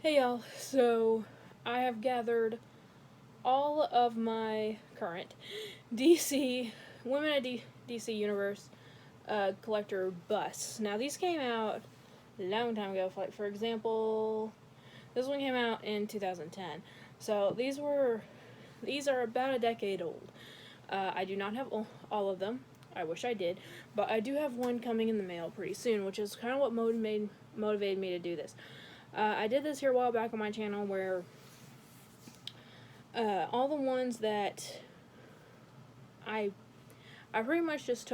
Hey y'all, so I have gathered all of my current DC, Women of DC Universe collector busts. Now these came out a long time ago, like for example, this one came out in 2010. So these are about a decade old. I do not have all of them. I wish I did, but I do have one coming in the mail pretty soon, which is kind of what motivated me to do this. I did this here a while back on my channel where all the ones that I pretty much just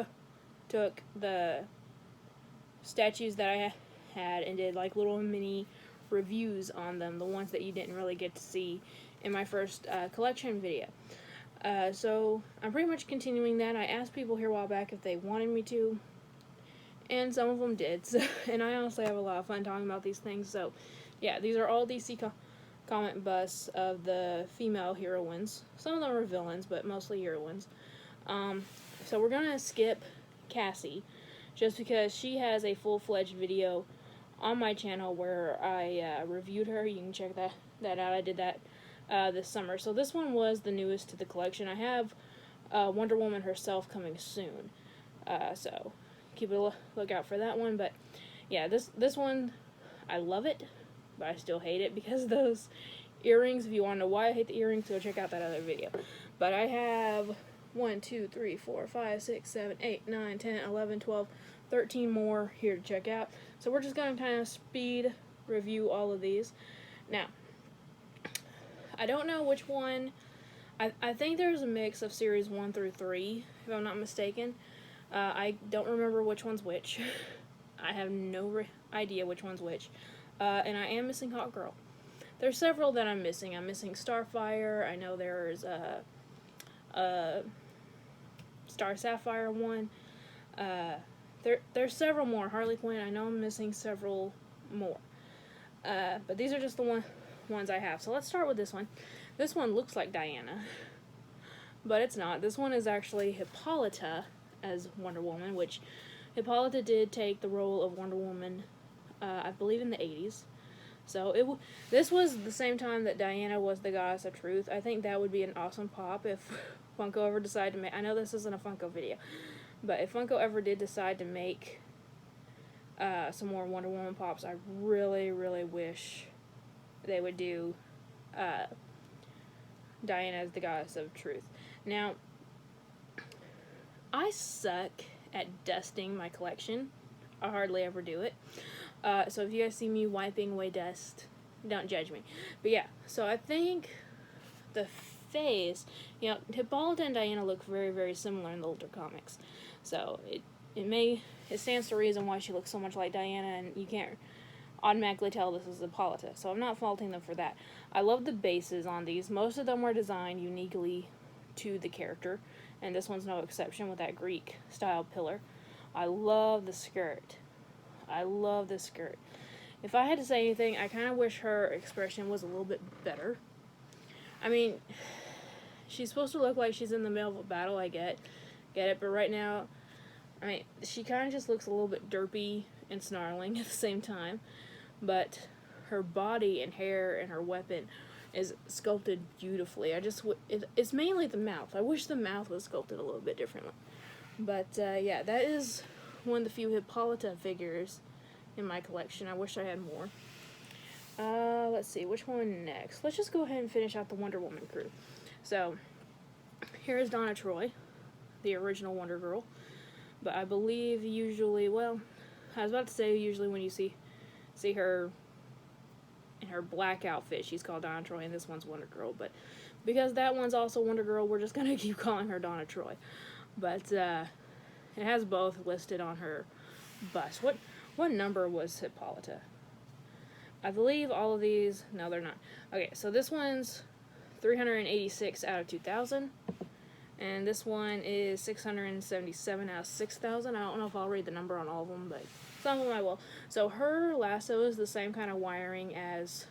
took the statues that I had and did like little mini reviews on them, the ones that you didn't really get to see in my first collection video. So I'm pretty much continuing that. I asked people here a while back if they wanted me to, and some of them did. So, and I honestly have a lot of fun talking about these things. So, yeah, these are all DC comic busts of the female heroines. Some of them are villains, but mostly heroines. So we're gonna skip Cassie, just because she has a full-fledged video on my channel where I reviewed her. You can check that out. I did that this summer. So this one was the newest to the collection. I have Wonder Woman herself coming soon. So keep a lookout for that one. But yeah, this one, I love it, but I still hate it because of those earrings. If you want to know why I hate the earrings, go check out that other video. But I have 1, 2, 3, 4, 5, 6, 7, 8, 9, 10, 11, 12, 13 more here to check out. So we're just going to kind of speed review all of these. Now, I don't know which one. I think there's a mix of series 1 through 3, if I'm not mistaken. I don't remember which one's which. I have no idea which one's which. And I am missing Hot Girl. There's several that I'm missing. I'm missing Starfire. I know there's Star Sapphire one. There's several more. Harley Quinn. I know I'm missing several more. But these are just the ones I have. So let's start with this one. This one looks like Diana, but it's not. This one is actually Hippolyta as Wonder Woman, which Hippolyta did take the role of Wonder Woman, I believe in the 80s. So this was the same time that Diana was the goddess of truth. I think that would be an awesome pop if Funko ever decided to make. I know this isn't a Funko video, but if Funko ever did decide to make some more Wonder Woman pops, I really, really wish they would do Diana as the goddess of truth. Now, I suck at dusting my collection. I hardly ever do it. So if you guys see me wiping away dust, don't judge me. But yeah, so I think the face, Hippolyta and Diana look very, very similar in the older comics. So it stands to reason why she looks so much like Diana, and you can't automatically tell this is Hippolyta. So I'm not faulting them for that. I love the bases on these. Most of them were designed uniquely to the character, and this one's no exception with that Greek style pillar. I love the skirt. I love this skirt. If I had to say anything, I kind of wish her expression was a little bit better. I mean, she's supposed to look like she's in the middle of a battle, I get it, but right now, I mean, she kind of just looks a little bit derpy and snarling at the same time, but her body and hair and her weapon is sculpted beautifully. It's mainly the mouth. I wish the mouth was sculpted a little bit differently. But, yeah, that is one of the few Hippolyta figures in my collection. I wish I had more. Let's see, which one next? Let's just go ahead and finish out the Wonder Woman crew. So, here is Donna Troy, the original Wonder Girl. But I believe usually, well, I was about to say usually when you see her in her black outfit, she's called Donna Troy, and this one's Wonder Girl. But because that one's also Wonder Girl, we're just going to keep calling her Donna Troy. But, it has both listed on her bust. What number was Hippolyta? I believe all of these... No, they're not. Okay, so this one's 386 out of 2,000. And this one is 677 out of 6,000. I don't know if I'll read the number on all of them, but some of them I will. So her lasso is the same kind of wiring as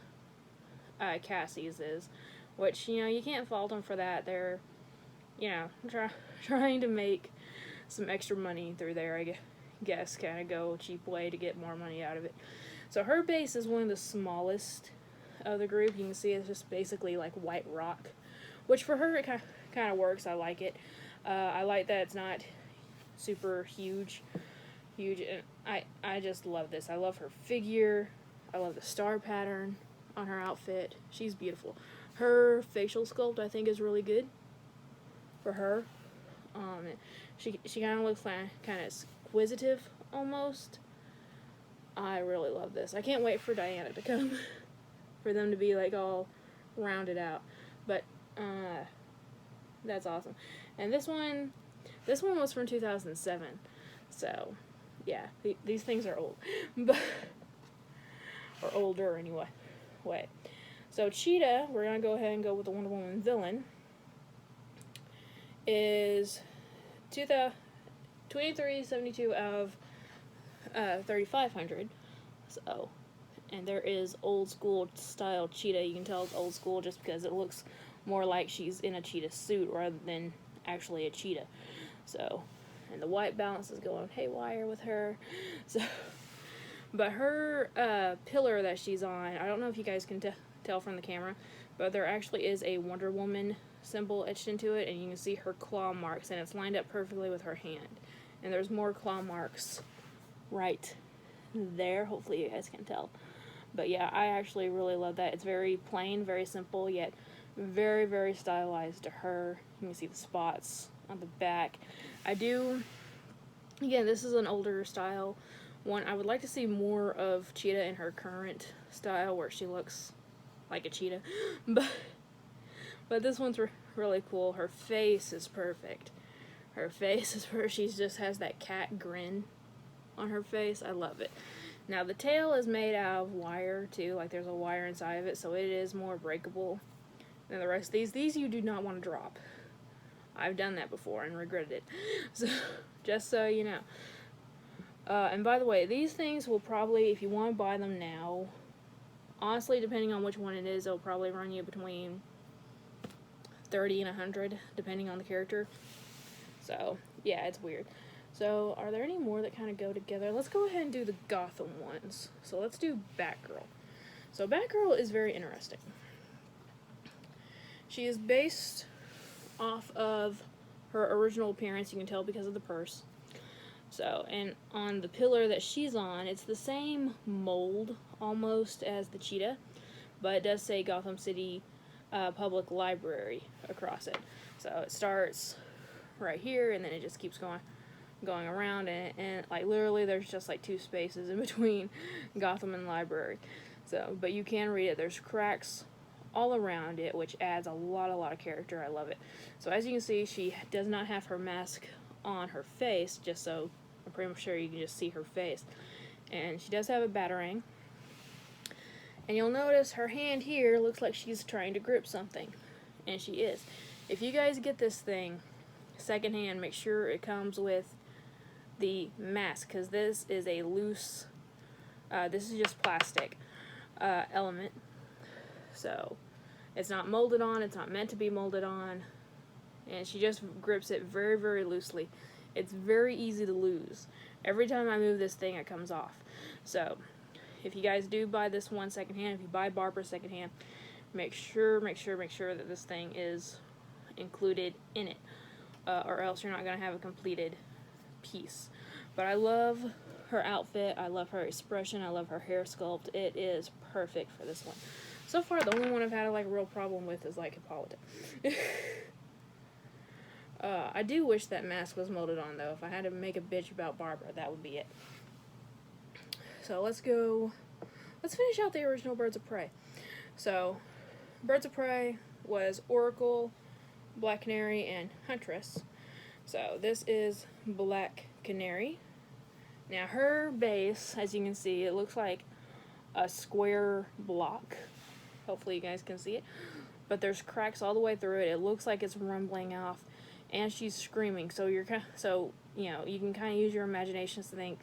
Cassie's is. Which, you can't fault them for that. They're, trying to make some extra money through there, I guess, kind of go a cheap way to get more money out of it. So her base is one of the smallest of the group. You can see it's just basically like white rock, which for her it kind of works. I like it. I like that it's not super huge, and I just love this. I love her figure. I love the star pattern on her outfit. She's beautiful. Her facial sculpt I think is really good for her. She kind of looks like kind of exquisitive almost. I really love this. I can't wait for Diana to come, for them to be like all rounded out. But that's awesome. And this one was from 2007. So yeah, these things are old, but or older anyway. Wait. So Cheetah, we're gonna go ahead and go with the Wonder Woman villain. Is 2372 out of 3500. So, and there is old school style Cheetah. You can tell it's old school just because it looks more like she's in a cheetah suit rather than actually a cheetah. So, and the white balance is going haywire with her. So, but her pillar that she's on, I don't know if you guys can tell from the camera, but there actually is a Wonder Woman symbol etched into it, and you can see her claw marks, and it's lined up perfectly with her hand. And there's more claw marks right there. Hopefully you guys can tell. But yeah, I actually really love that. It's very plain, very simple, yet very, very stylized to her. You can see the spots on the back. Again, this is an older style one. I would like to see more of Cheetah in her current style where she looks like a cheetah. But this one's really cool. Her face is perfect. Her face is where she just has that cat grin on her face. I love it. Now the tail is made out of wire too, like there's a wire inside of it, so it is more breakable than the rest of these. These you do not want to drop. I've done that before and regretted it. So just so you know. And by the way, these things will probably, if you want to buy them now, honestly, depending on which one it is, it'll probably run you between 30 and 100, depending on the character. So, yeah, it's weird. So, are there any more that kind of go together? Let's go ahead and do the Gotham ones. So, let's do Batgirl. So, Batgirl is very interesting. She is based off of her original appearance, you can tell because of the purse. So, and on the pillar that she's on, it's the same mold, almost, as the cheetah, but it does say Gotham City Public Library across it. So it starts right here, and then it just keeps going around, and like literally there's just like 2 spaces in between Gotham and Library. So, but you can read it. There's cracks all around it, which adds a lot of character. I love it. So as you can see, she does not have her mask on her face, just so I'm pretty sure you can just see her face. And she does have a batarang. And you'll notice her hand here looks like she's trying to grip something. And she is. If you guys get this thing secondhand, make sure it comes with the mask, because this is a loose, this is just plastic element. So, it's not molded on, it's not meant to be molded on. And she just grips it very, very loosely. It's very easy to lose. Every time I move this thing, it comes off. So, if you guys do buy this one secondhand, if you buy Barbara secondhand, make sure that this thing is included in it, or else you're not going to have a completed piece. But I love her outfit, I love her expression, I love her hair sculpt. It is perfect for this one. So far, the only one I've had a real problem with is Hippolyta. I do wish that mask was molded on, though. If I had to make a bitch about Barbara, that would be it. So let's finish out the original Birds of Prey. So, Birds of Prey was Oracle, Black Canary, and Huntress. So this is Black Canary. Now her base, as you can see, it looks like a square block. Hopefully you guys can see it. But there's cracks all the way through it. It looks like it's rumbling off, and she's screaming. So you can kind of use your imaginations to think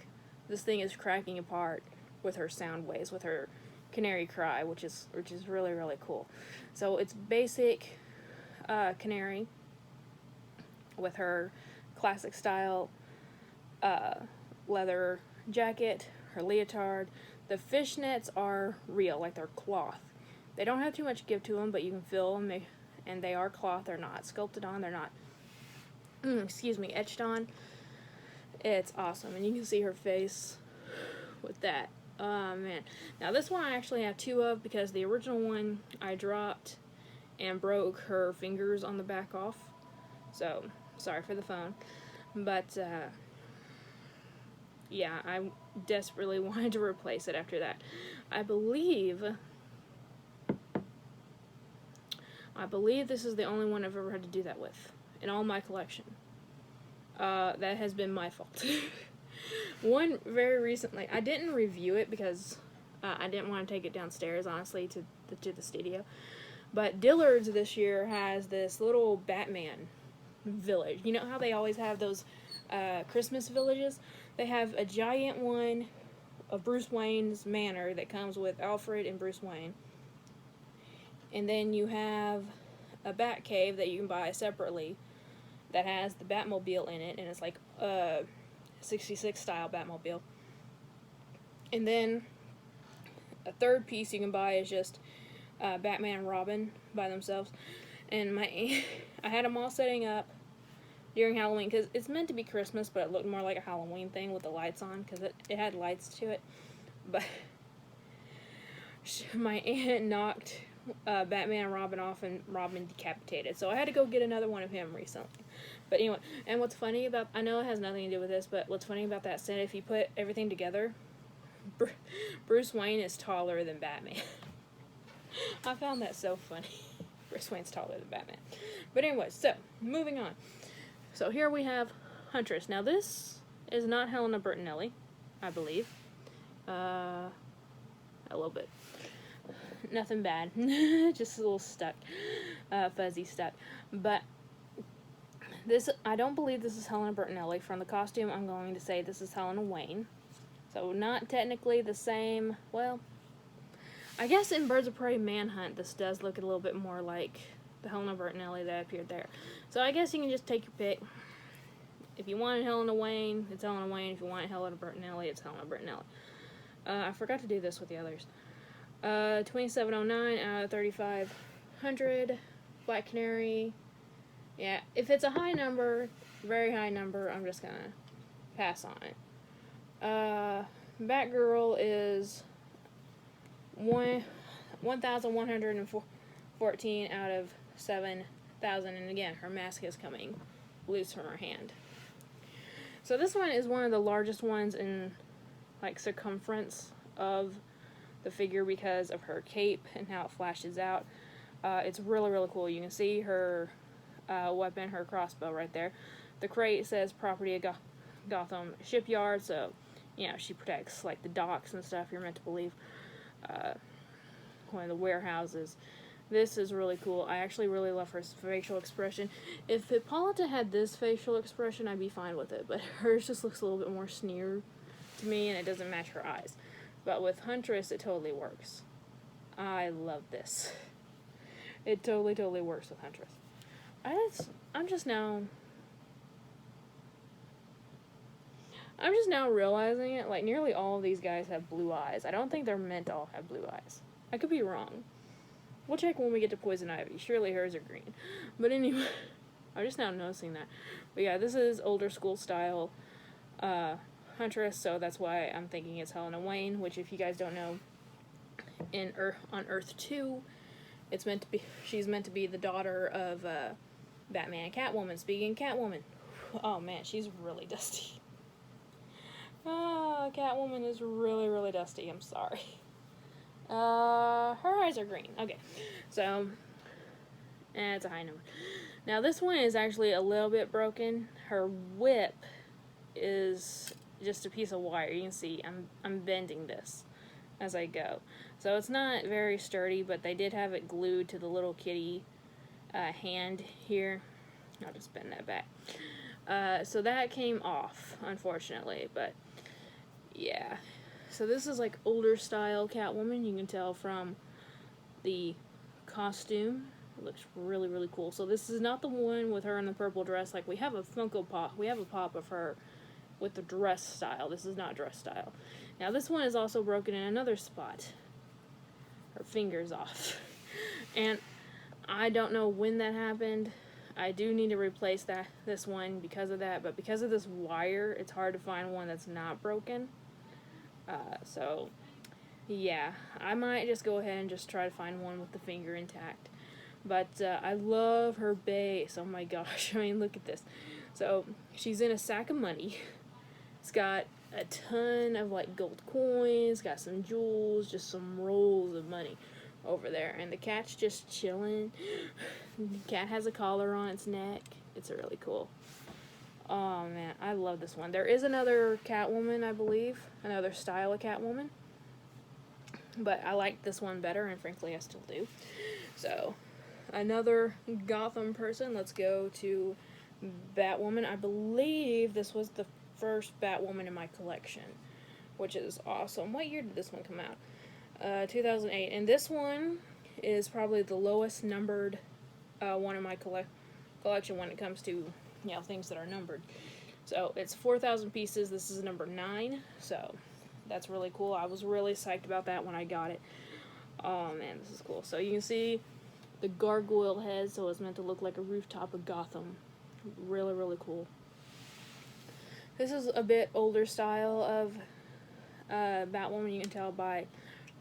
this thing is cracking apart with her sound waves, with her canary cry, which is really, really cool. So it's basic Canary with her classic style leather jacket, her leotard. The fishnets are real, like they're cloth. They don't have too much give to them, but you can feel them, and they are cloth. They're not sculpted on. They're not, etched on. It's awesome, and you can see her face with that. Man. Now this one I actually have two of, because the original one I dropped and broke her fingers on the back off. So, sorry for the phone. But, yeah, I desperately wanted to replace it after that. I believe this is the only one I've ever had to do that with in all my collection. That has been my fault. One very recently, I didn't review it because I didn't want to take it downstairs, honestly, to the studio. But Dillard's this year has this little Batman village. You know how they always have those Christmas villages? They have a giant one of Bruce Wayne's manor that comes with Alfred and Bruce Wayne. And then you have a Bat Cave that you can buy separately that has the Batmobile in it, and it's like a 66 style Batmobile. And then a third piece you can buy is just Batman and Robin by themselves. And I had them all setting up during Halloween, because it's meant to be Christmas, but it looked more like a Halloween thing with the lights on, because it had lights to it. But my aunt knocked Batman and Robin off, and Robin decapitated. So I had to go get another one of him recently. But anyway, and what's funny about, I know it has nothing to do with this, but what's funny about that set, if you put everything together, Bruce Wayne is taller than Batman. I found that so funny. Bruce Wayne's taller than Batman. But anyway, so, moving on. So here we have Huntress. Now this is not Helena Bertinelli, I believe. A little bit. Nothing bad. Just a little stuck. Fuzzy stuck. But this, I don't believe this is Helena Bertinelli. From the costume, I'm going to say this is Helena Wayne. So not technically the same. Well, I guess in Birds of Prey Manhunt, this does look a little bit more like the Helena Bertinelli that appeared there. So I guess you can just take your pick. If you wanted Helena Wayne, it's Helena Wayne. If you want Helena Bertinelli, it's Helena Bertinelli. I forgot to do this with the others. 2709 out of 3500. Black Canary. Yeah, if it's a high number, very high number, I'm just gonna pass on it. Batgirl is 1,114 out of 7,000, and again, her mask is coming loose from her hand. So this one is one of the largest ones in, like, circumference of the figure because of her cape and how it flashes out. It's really, really cool. You can see her weapon, her crossbow right there. The crate says property of Gotham Shipyard, so, you know, she protects, like, the docks and stuff, you're meant to believe. One of the warehouses. This is really cool. I actually really love her facial expression. If Hippolyta had this facial expression, I'd be fine with it, but hers just looks a little bit more sneer to me, and it doesn't match her eyes. But with Huntress, it totally works. I love this. It totally, totally works with Huntress. I'm just now realizing it, like, nearly all of these guys have blue eyes. I don't think they're meant to all have blue eyes. I could be wrong. We'll check when we get to Poison Ivy. Surely hers are green. But anyway, I'm just now noticing that. But yeah, this is older school style Huntress, so that's why I'm thinking it's Helena Wayne, which, if you guys don't know, on Earth 2, she's meant to be the daughter of Batman and Catwoman. Speaking of Catwoman, oh man, she's really dusty. Catwoman is really, really dusty. I'm sorry. Her eyes are green. Okay, so, it's a high number. Now, this one is actually a little bit broken. Her whip is just a piece of wire. You can see I'm bending this as I go. So it's not very sturdy, but they did have it glued to the little kitty hand here. I'll just bend that back. So that came off, unfortunately, but yeah. So this is like older style Catwoman. You can tell from the costume. It looks really, really cool. So this is not the one with her in the purple dress. Like, we have a Funko Pop. We have a pop of her with the dress style. This is not dress style. Now this one is also broken in another spot. her fingers off. And I don't know when that happened. I do need to replace this one because of that, but because of this wire, it's hard to find one that's not broken. So, yeah, I might just go ahead and just try to find one with the finger intact. But I love her base. Oh my gosh, I mean, look at this. So, she's in a sack of money. It's got a ton of, like, gold coins, got some jewels, just some rolls of money over there. And the cat's just chilling. The cat has a collar on its neck. It's really cool. Oh, man, I love this one. There is another Catwoman, I believe. Another style of Catwoman. But I like this one better, and frankly, I still do. So, another Gotham person. Let's go to Batwoman. I believe this was the first Batwoman in my collection, which is awesome. What year did this one come out? 2008. And this one is probably the lowest numbered one in my collection when it comes to, you know, things that are numbered. So it's 4,000 pieces. This is number 9. So that's really cool. I was really psyched about that when I got it. Oh man, this is cool. So you can see the gargoyle head, so it's meant to look like a rooftop of Gotham. Really, really cool. This is a bit older style of Batwoman. You can tell by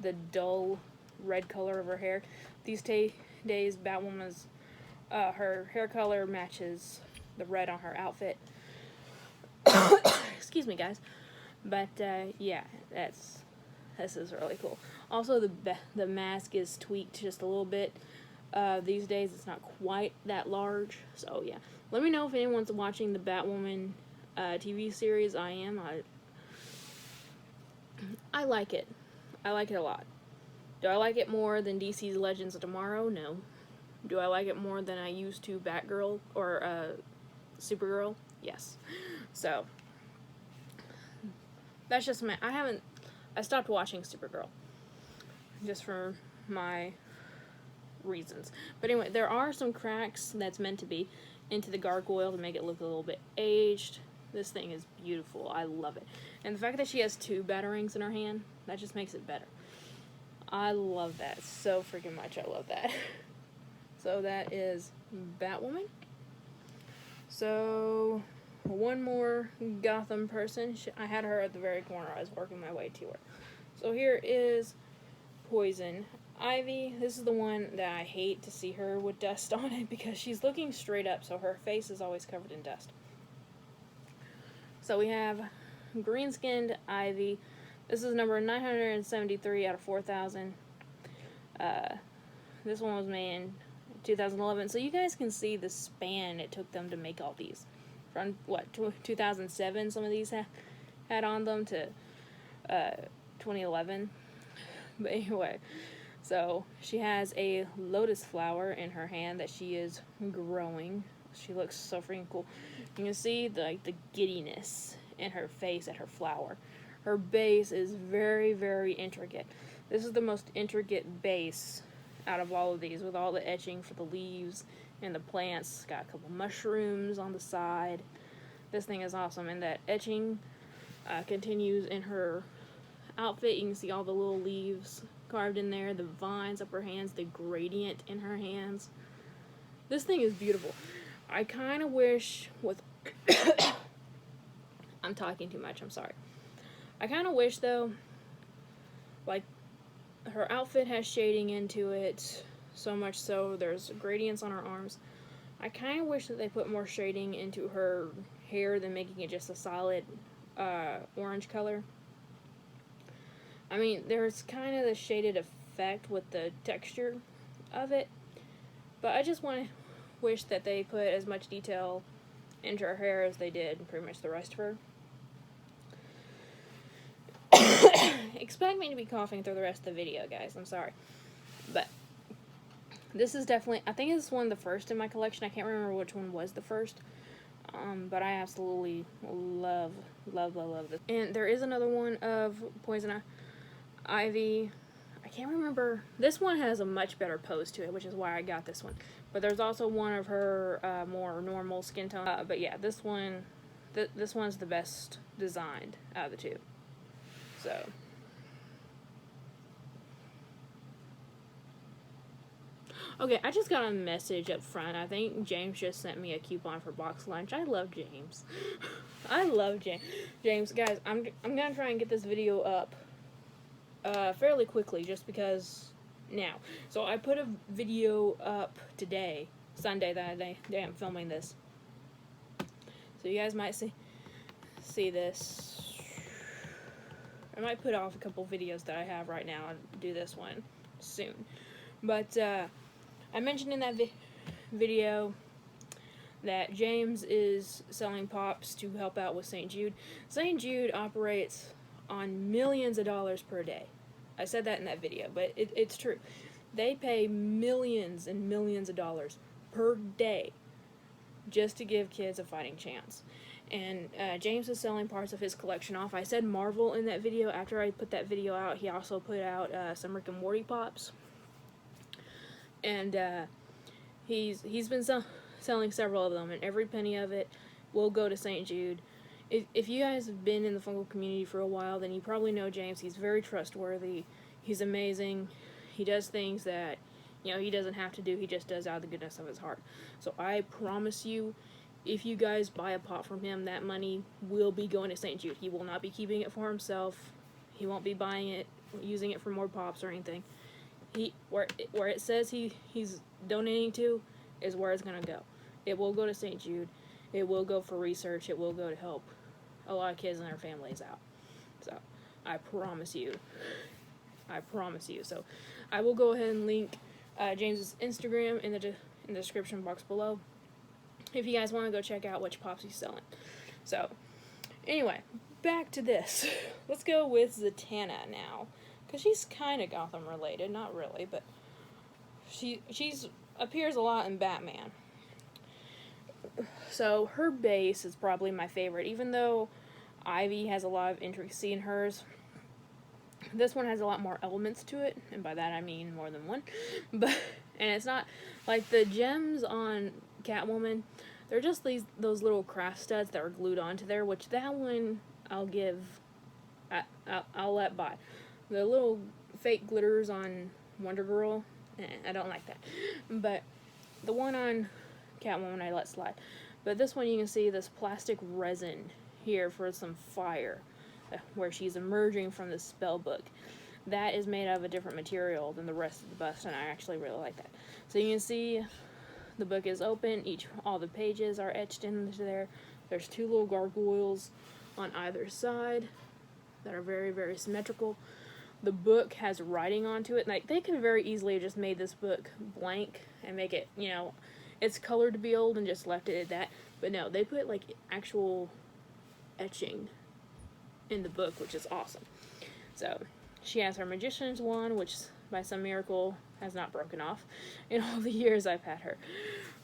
the dull red color of her hair. These days, Batwoman's her hair color matches the red on her outfit. Excuse me, guys. But yeah, this is really cool. Also, the mask is tweaked just a little bit. These days, it's not quite that large. So yeah, let me know if anyone's watching the Batwoman TV series. I am. I like it. I like it a lot. Do I like it more than DC's Legends of Tomorrow? No. Do I like it more than I used to Batgirl or Supergirl? Yes. So that's just I stopped watching Supergirl just for my reasons. But anyway, there are some cracks that's meant to be into the gargoyle to make it look a little bit aged. This thing is beautiful. I love it. And the fact that she has 2 batarangs in her hand, that just makes it better. I love that so freaking much. I love that. So that is Batwoman. So one more Gotham person. I had her at the very corner. I was working my way to her. So here is Poison Ivy. This is the one that I hate to see her with dust on it because she's looking straight up, so her face is always covered in dust. So we have green-skinned Ivy. This is number 973 out of 4,000. This one was made in 2011. So you guys can see the span it took them to make all these. From, 2007 some of these had on them to 2011. But anyway, so she has a lotus flower in her hand that she is growing. She looks so freaking cool. You can see the giddiness in her face at her flower. Her base is very, very intricate. This is the most intricate base out of all of these, with all the etching for the leaves and the plants. Got a couple mushrooms on the side. This thing is awesome, and that etching continues in her outfit. You can see all the little leaves carved in there, the vines up her hands, the gradient in her hands. This thing is beautiful. I kind of wish with... I'm talking too much, I'm sorry. I kind of wish, though, like, her outfit has shading into it, so much so there's gradients on her arms. I kind of wish that they put more shading into her hair than making it just a solid orange color. I mean, there's kind of the shaded effect with the texture of it, but I just wish that they put as much detail into her hair as they did in pretty much the rest of her. Expect me to be coughing through the rest of the video, guys. I'm sorry. But this is definitely, I think this is one of the first in my collection. I can't remember which one was the first. But I absolutely love this. And there is another one of Poison Ivy. I can't remember. This one has a much better pose to it, which is why I got this one. But there's also one of her more normal skin tone. But yeah, this one's the best designed out of the two. So Okay, I just got a message up front. I think James just sent me a coupon for box lunch. I love James. I love James. James, guys, I'm gonna try and get this video up fairly quickly, just because now. So I put a video up today, Sunday, that day I'm filming this. So you guys might see this. I might put off a couple videos that I have right now and do this one soon. But I mentioned in that video that James is selling pops to help out with St. Jude. St. Jude operates on millions of dollars per day. I said that in that video, but it's true. They pay millions and millions of dollars per day just to give kids a fighting chance. And James is selling parts of his collection off. I said Marvel in that video. After I put that video out, he also put out some Rick and Morty pops. And he's been selling several of them, and every penny of it will go to St. Jude. If you guys have been in the Funko community for a while, then you probably know James. He's very trustworthy. He's amazing. He does things that, you know, he doesn't have to do. He just does out of the goodness of his heart. So I promise you, if you guys buy a pop from him, that money will be going to St. Jude. He will not be keeping it for himself. He won't be buying it, using it for more pops or anything. Where it says he's donating to is where it's going to go. It will go to St. Jude. It will go for research. It will go to help a lot of kids and their families out. So, I promise you. I promise you. So, I will go ahead and link James's Instagram in the description box below, if you guys want to go check out which pops he's selling. So, anyway, back to this. Let's go with Zatanna now, because she's kind of Gotham related. Not really, but she's appears a lot in Batman. So her base is probably my favorite, even though Ivy has a lot of intricacy in hers. This one has a lot more elements to it, and by that I mean more than one. And it's not like the gems on Catwoman. They're just those little craft studs that are glued onto there, which that one I'll let by. The little fake glitters on Wonder Girl, I don't like that. But the one on Catwoman I let slide. But this one, you can see this plastic resin here for some fire, where she's emerging from the spell book. That is made out of a different material than the rest of the bust, and I actually really like that. So you can see the book is open. All the pages are etched into there. There's two little gargoyles on either side that are very, very symmetrical. The book has writing onto it. Like, they could very easily have just made this book blank and make it, you know, it's colored to be old and just left it at that. But no, they put, like, actual etching in the book, which is awesome. So, she has her Magician's Wand, which, by some miracle, has not broken off in all the years I've had her.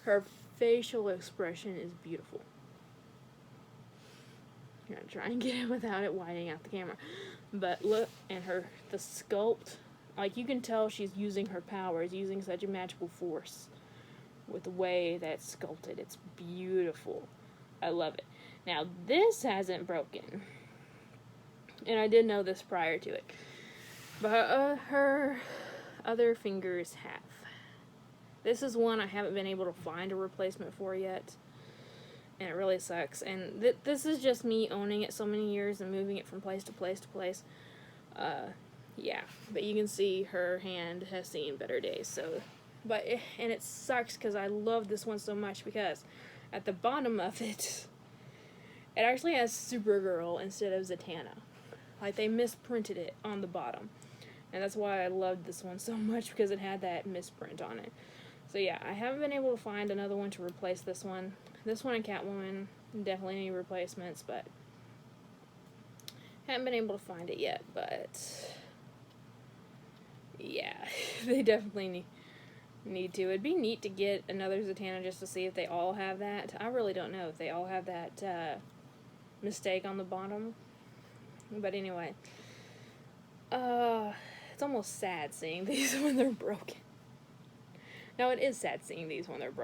Her facial expression is beautiful. I'm gonna try and get it without it widening out the camera. But look, and the sculpt, like, you can tell she's using her powers, using such a magical force with the way that's sculpted. It's beautiful. I love it. Now, this hasn't broken, and I did know this prior to it, but her other fingers have. This is one I haven't been able to find a replacement for yet, and it really sucks. And this is just me owning it so many years and moving it from place to place to place. Yeah, but you can see her hand has seen better days. So, and it sucks because I love this one so much, because at the bottom of it, it actually has Supergirl instead of Zatanna. Like, they misprinted it on the bottom, and that's why I loved this one so much, because it had that misprint on it. So yeah, I haven't been able to find another one to replace this one. This one and Catwoman definitely need replacements, but haven't been able to find it yet. But yeah, they definitely need to. It'd be neat to get another Zatanna just to see if they all have that. I really don't know if they all have that mistake on the bottom. But anyway, it's almost sad seeing these when they're broken. No, it is sad seeing these when they're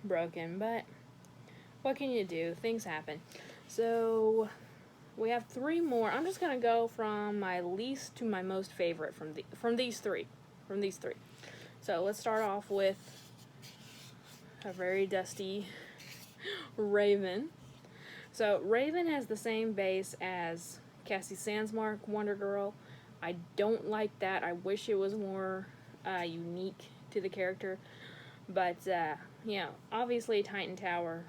broken, but what can you do? Things happen. So, we have 3 more. I'm just going to go from my least to my most favorite from these three. So let's start off with a very dusty Raven. So Raven has the same base as Cassie Sandsmark, Wonder Girl. I don't like that. I wish it was more unique to the character. But, obviously Titan Tower,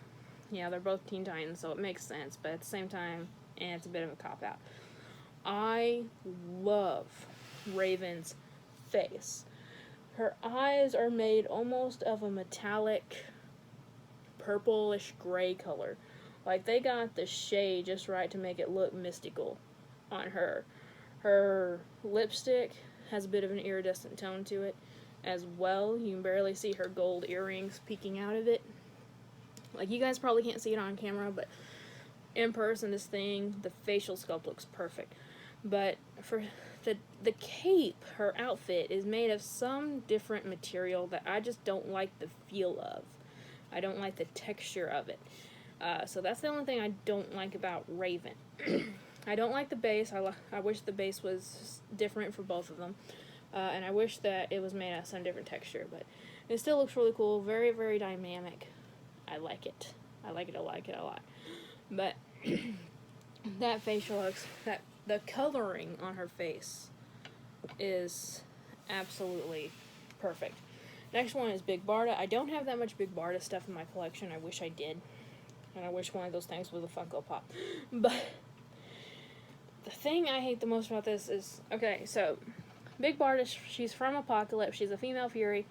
they're both Teen Titans, so it makes sense. But at the same time, it's a bit of a cop-out. I love Raven's face. Her eyes are made almost of a metallic, purplish gray color. Like, they got the shade just right to make it look mystical on her. Her lipstick has a bit of an iridescent tone to it as well. You can barely see her gold earrings peeking out of it. Like, you guys probably can't see it on camera, but in person, the facial sculpt looks perfect. But for the cape, her outfit is made of some different material that I just don't like the feel of. I don't like the texture of it. So that's the only thing I don't like about Raven. I don't like the base. I wish the base was different for both of them. And I wish that it was made out of some different texture. But it still looks really cool. Very, very dynamic. I like it. I like it a lot. But that facial looks... The coloring on her face is absolutely perfect. Next one is Big Barda. I don't have that much Big Barda stuff in my collection. I wish I did. And I wish one of those things was a Funko Pop. But the thing I hate the most about this is... Okay, so Big Barda, she's from Apocalypse. She's a female Fury,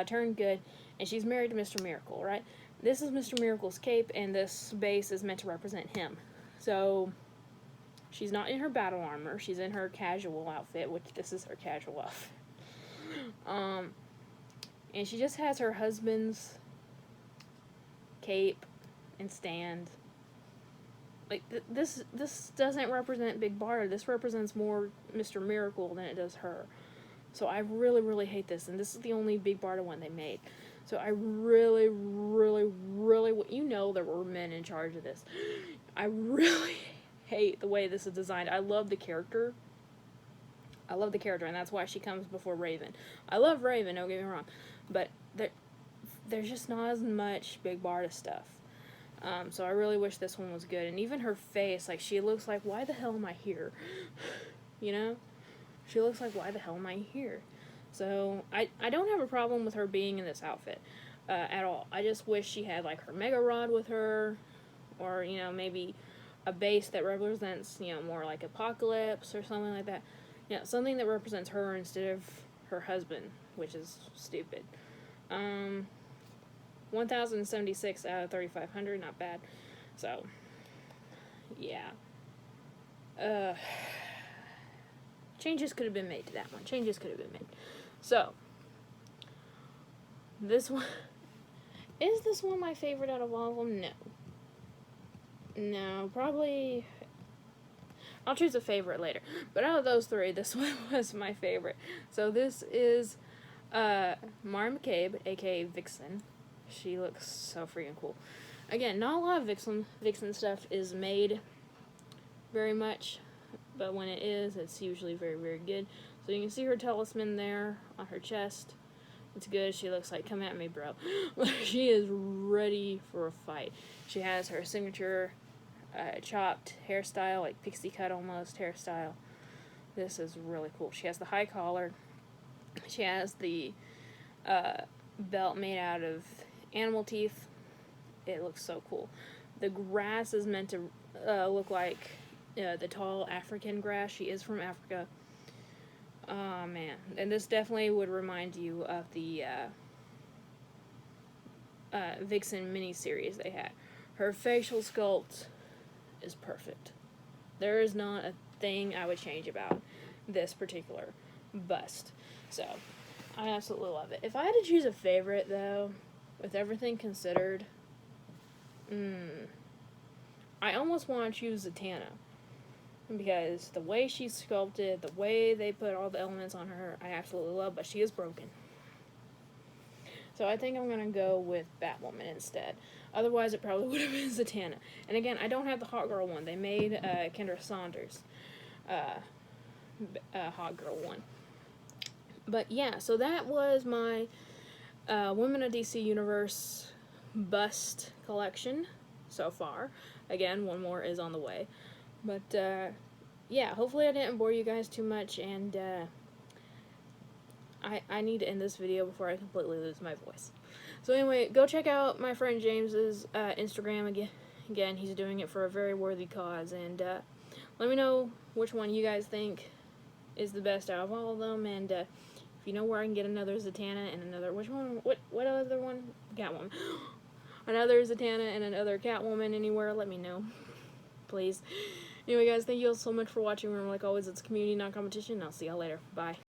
turned good. And she's married to Mr. Miracle, right? This is Mr. Miracle's cape, and this base is meant to represent him. So... she's not in her battle armor. She's in her casual outfit, which this is her casual outfit. And she just has her husband's cape and stand. Like, this doesn't represent Big Barda. This represents more Mr. Miracle than it does her. So I really, really hate this. And this is the only Big Barda one they made. So I really, really, really... there were men in charge of this. I really hate the way this is designed. I love the character. And that's why she comes before Raven. I love Raven, don't get me wrong. But there's just not as much Big Barda stuff. So I really wish this one was good. And even her face, like, she looks like, why the hell am I here? She looks like, why the hell am I here? So I don't have a problem with her being in this outfit at all. I just wish she had, like, her Mega Rod with her. Or, maybe a base that represents, more like Apocalypse or something like that. Something that represents her instead of her husband, which is stupid. 1,076 out of 3,500, not bad. So, yeah. Changes could have been made to that one. So, this one... Is this one my favorite out of all of them? No. No, probably... I'll choose a favorite later. But out of those three, this one was my favorite. So this is Mara McCabe, aka Vixen. She looks so freaking cool. Again, not a lot of Vixen stuff is made very much. But when it is, it's usually very, very good. So you can see her talisman there on her chest. It's good. She looks like, come at me, bro. She is ready for a fight. She has her signature... chopped hairstyle, like pixie cut almost hairstyle. This is really cool. She has the high collar. She has the belt made out of animal teeth. It looks so cool. The grass is meant to look like the tall African grass. She is from Africa. Oh, man. And this definitely would remind you of the Vixen miniseries they had. Her facial sculpt is perfect. There is not a thing I would change about this particular bust. So, I absolutely love it. If I had to choose a favorite, though, with everything considered, I almost want to choose Zatanna. Because the way she's sculpted, the way they put all the elements on her, I absolutely love, but she is broken. So I think I'm going to go with Batwoman instead. Otherwise, it probably would have been Zatanna. And again, I don't have the Hot Girl one. They made Kendra Saunders' Hot Girl one. But yeah, so that was my Women of DC Universe bust collection so far. Again, one more is on the way. But yeah, hopefully I didn't bore you guys too much, and I need to end this video before I completely lose my voice. So anyway, go check out my friend James's Instagram again. Again, he's doing it for a very worthy cause, and let me know which one you guys think is the best out of all of them, and if you know where I can get another Zatanna and another, which one, what other one? Catwoman. Another Zatanna and another Catwoman anywhere, let me know, please. Anyway guys, thank you all so much for watching. Remember, like always, it's community, not competition, and I'll see y'all later. Bye.